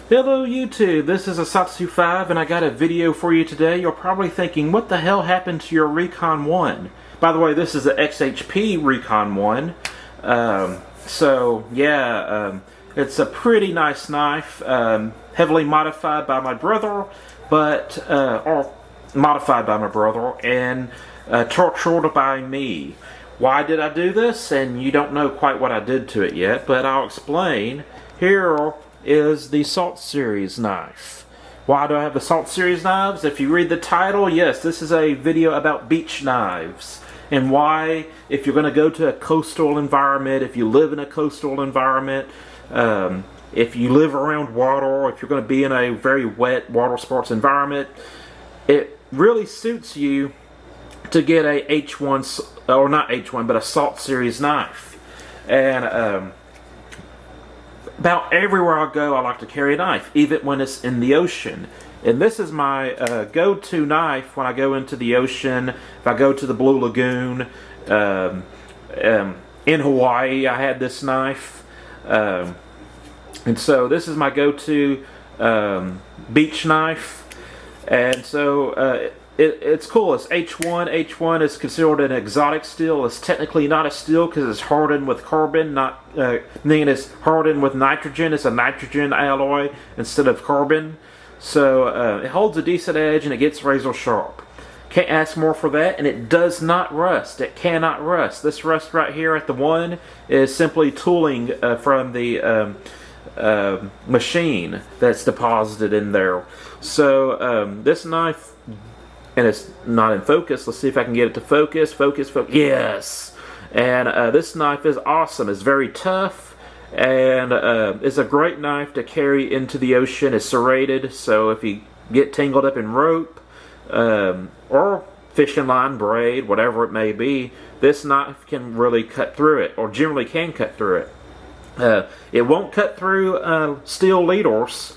Hello YouTube, this is Asatsu5 and I got a video for you today. You're probably thinking, what the hell happened to your Recon 1? By the way, this is the XHP Recon 1. It's a pretty nice knife, heavily modified by my brother, and tortured by me. Why did I do this? And you don't know quite what I did to it yet, but I'll explain. Here is the Salt Series knife. Why do I have the Salt Series knives? If you read the title, yes, this is a video about beach knives. And why, if you're going to go to a coastal environment, if you live in a coastal environment, if you live around water, if you're going to be in a very wet water sports environment, it really suits you to get a H1, or not H1, but a Salt Series knife. And about everywhere I go, I like to carry a knife, even when it's in the ocean. And this is my go-to knife when I go into the ocean. If I go to the Blue Lagoon, in Hawaii, I had this knife. And so this is my go-to beach knife. And so it's cool. It's H1. H1 is considered an exotic steel. It's technically not a steel because it's hardened with carbon, meaning it's hardened with nitrogen. It's a nitrogen alloy instead of carbon. So it holds a decent edge and it gets razor sharp. Can't ask more for that, and it does not rust. It cannot rust. This rust right here at the one is simply tooling from the machine that's deposited in there. So this knife, and it's not in focus. Let's see if I can get it to focus. Focus. Yes! And this knife is awesome. It's very tough, and it's a great knife to carry into the ocean. It's serrated, so if you get tangled up in rope, or fishing line, braid, whatever it may be, this knife can really cut through it, or generally can cut through it. It won't cut through steel leaders,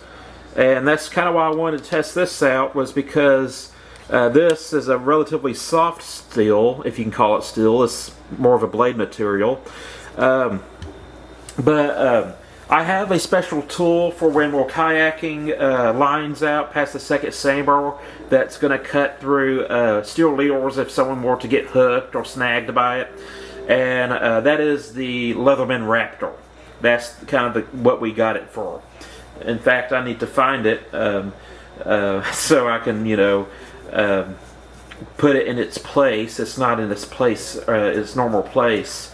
and that's kind of why I wanted to test this out, was because this is a relatively soft steel, if you can call it steel. It's more of a blade material. I have a special tool for when we're kayaking lines out past the second saber that's going to cut through steel leaders if someone were to get hooked or snagged by it. And that is the Leatherman Raptor. That's kind of what we got it for. In fact, I need to find it so I can, put it in its place. It's not in its place, its normal place.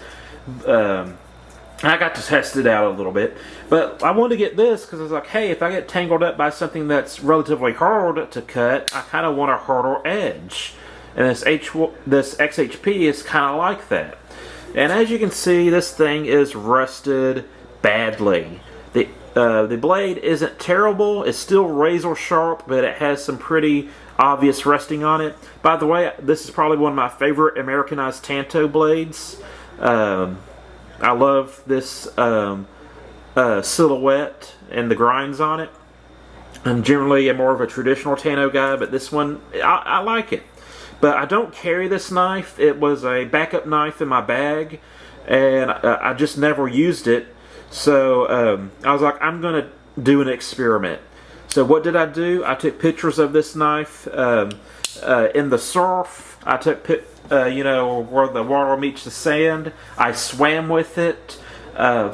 I got to test it out a little bit, but I wanted to get this because I was like, hey, if I get tangled up by something that's relatively hard to cut, I kind of want a harder edge. And this XHP is kind of like that. And as you can see, this thing is rusted badly. The blade isn't terrible. It's still razor sharp, but it has some pretty obvious rusting on it. By the way, this is probably one of my favorite Americanized Tanto blades. I love this silhouette and the grinds on it. I'm generally more of a traditional Tanto guy, but this one, I like it. But I don't carry this knife. It was a backup knife in my bag, and I just never used it. So I was like, I'm going to do an experiment. So what did I do? I took pictures of this knife in the surf. I took where the water meets the sand. I swam with it. I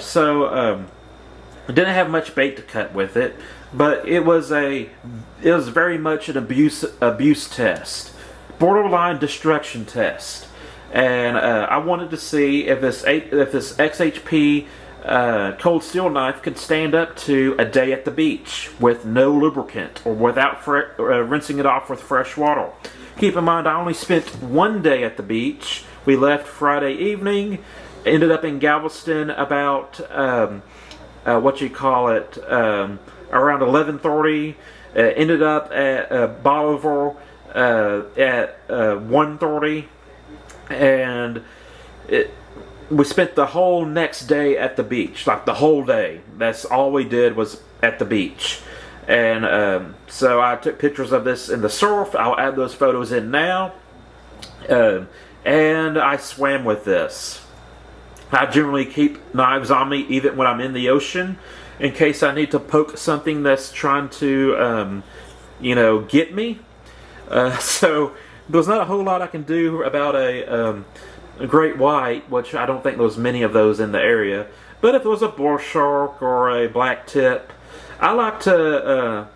didn't have much bait to cut with it, but it was very much an abuse test, borderline destruction test. And I wanted to see if this XHP cold steel knife could stand up to a day at the beach with no lubricant or without rinsing it off with fresh water. Keep in mind, I only spent one day at the beach. We left Friday evening, ended up in Galveston about around 11:30. Ended up at Bolivar at 1:30, and we spent the whole next day at the beach, like the whole day. That's all we did was at the beach. And so I took pictures of this in the surf. I'll add those photos in now. And I swam with this. I generally keep knives on me even when I'm in the ocean. in case I need to poke something that's trying to, get me. So there's not a whole lot I can do about a great white, which I don't think there's many of those in the area. But if it was a bull shark or a black tip, I like to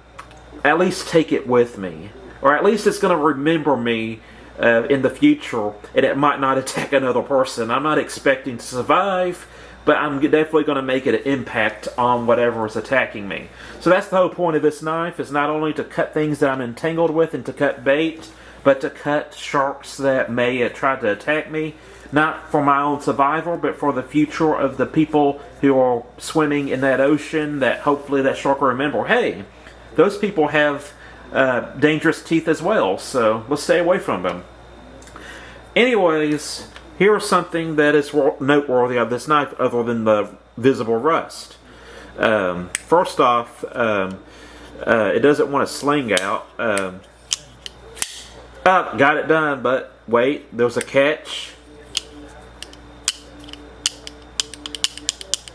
at least take it with me. Or at least it's going to remember me in the future, and it might not attack another person. I'm not expecting to survive, but I'm definitely going to make it an impact on whatever is attacking me. So that's the whole point of this knife, is not only to cut things that I'm entangled with and to cut bait, but to cut sharks that may try to attack me. Not for my own survival, but for the future of the people who are swimming in that ocean, that hopefully that shark will remember, hey, those people have dangerous teeth as well, so let's stay away from them. Anyways, here's something that is noteworthy of this knife other than the visible rust. First off, it doesn't want to sling out. Got it done, but wait, there's a catch.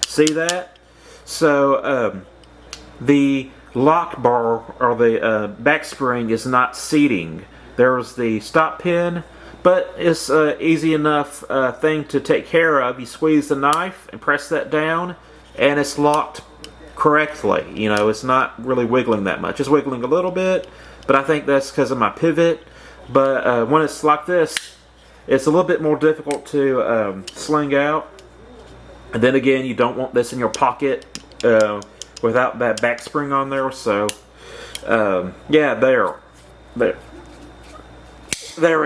See that? So the lock bar, or the back spring, is not seating. There's the stop pin, but it's an easy enough thing to take care of. You squeeze the knife and press that down, and it's locked correctly. It's not really wiggling that much. It's wiggling a little bit, but I think that's because of my pivot. But when it's like this, it's a little bit more difficult to sling out. And then again, you don't want this in your pocket without that back spring on there. So, yeah, there we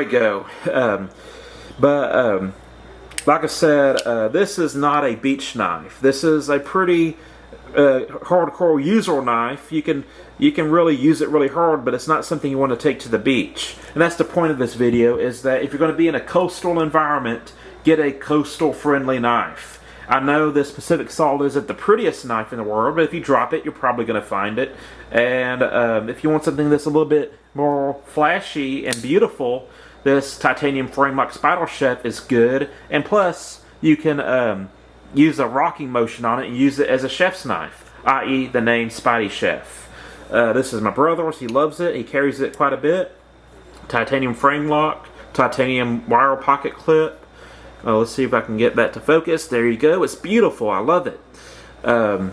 go. Like I said, this is not a beach knife. This is a pretty hardcore user knife. You can really use it really hard, but it's not something you want to take to the beach. And that's the point of this video, is that if you're going to be in a coastal environment, get a coastal friendly knife. I know this Pacific Salt isn't the prettiest knife in the world, but if you drop it, you're probably going to find it. And if you want something that's a little bit more flashy and beautiful, this titanium frame like Spider Chef is good. And plus, you can use a rocking motion on it and use it as a chef's knife, i.e. the name Spidey Chef. This is my brother's. He loves it. He carries it quite a bit. Titanium frame lock, titanium wire pocket clip. Let's see if I can get that to focus. There you go. It's beautiful. I love it. And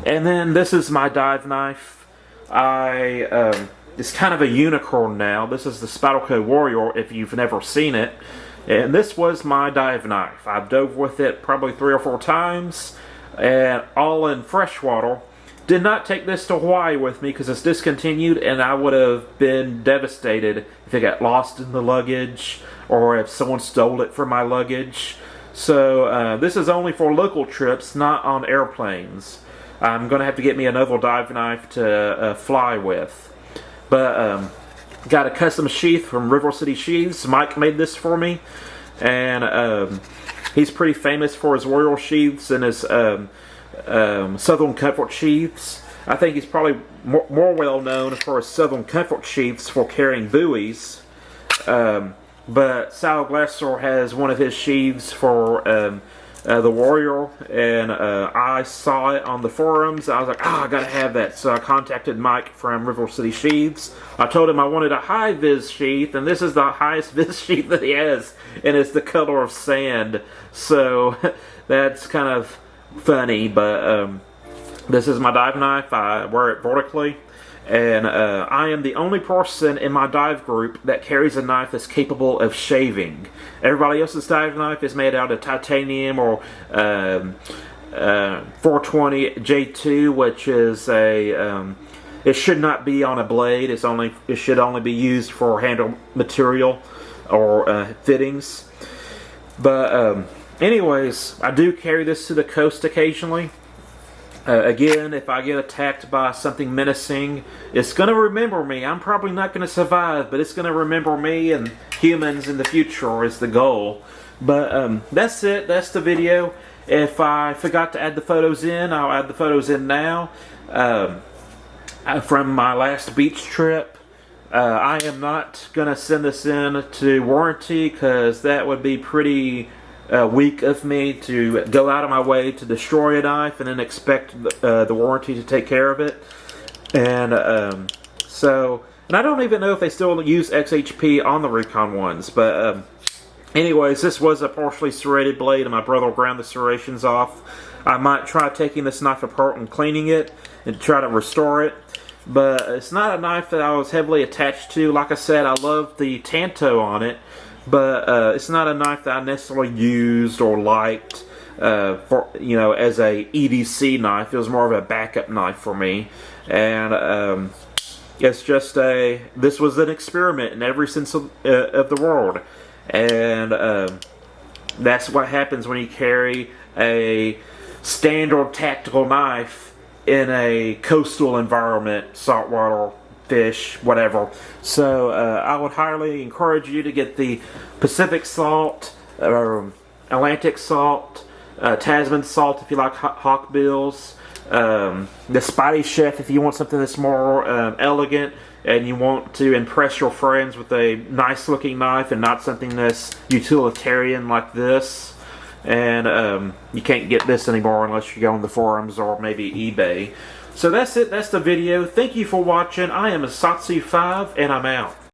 then this is my dive knife. It's kind of a unicorn now. This is the Spyderco Warrior, if you've never seen it. And this was my dive knife. I've dove with it probably 3 or 4 times, and all in freshwater. Did not take this to Hawaii with me because it's discontinued, and I would have been devastated if it got lost in the luggage or if someone stole it from my luggage. So this is only for local trips, not on airplanes. I'm going to have to get me another dive knife to fly with. But got a custom sheath from River City Sheaths. Mike made this for me, and he's pretty famous for his Royal sheaths and his Southern Comfort sheaths. I think he's probably more well known for his Southern Comfort sheaths for carrying buoys. But Sal Glasser has one of his sheaths for the Warrior, and I saw it on the forums. I was like, I gotta have that. So I contacted Mike from River City Sheaths. I told him I wanted a high vis sheath, and this is the highest vis sheath that he has, and it's the color of sand. So that's kind of funny, but this is my dive knife. I wear it vertically, and I am the only person in my dive group that carries a knife that's capable of shaving. Everybody else's dive knife is made out of titanium or 420 J2, which is a it should not be on a blade. It should only be used for handle material or fittings. But anyways, I do carry this to the coast occasionally. Again, if I get attacked by something menacing, it's going to remember me. I'm probably not going to survive, but it's going to remember me, and humans in the future is the goal. But that's it. That's the video. If I forgot to add the photos in, I'll add the photos in now. From my last beach trip. I am not going to send this in to warranty, because that would be pretty weak of me to go out of my way to destroy a knife and then expect the warranty to take care of it. And and I don't even know if they still use XHP on the Recon ones, but anyways, this was a partially serrated blade, and my brother will ground the serrations off. I might try taking this knife apart and cleaning it and try to restore it, but it's not a knife that I was heavily attached to. Like I said, I love the Tanto on it, but it's not a knife that I necessarily used or liked for, you know, as a EDC knife. It was more of a backup knife for me, and it's just this was an experiment in every sense of the world, and that's what happens when you carry a standard tactical knife in a coastal environment, saltwater, fish, whatever. So I would highly encourage you to get the Pacific Salt, Atlantic Salt, Tasman Salt if you like hawkbills, the Spidey Chef if you want something that's more elegant and you want to impress your friends with a nice looking knife and not something that's utilitarian like this. And you can't get this anymore unless you go on the forums or maybe eBay. So that's it. That's the video. Thank you for watching. I am Asatsu5 and I'm out.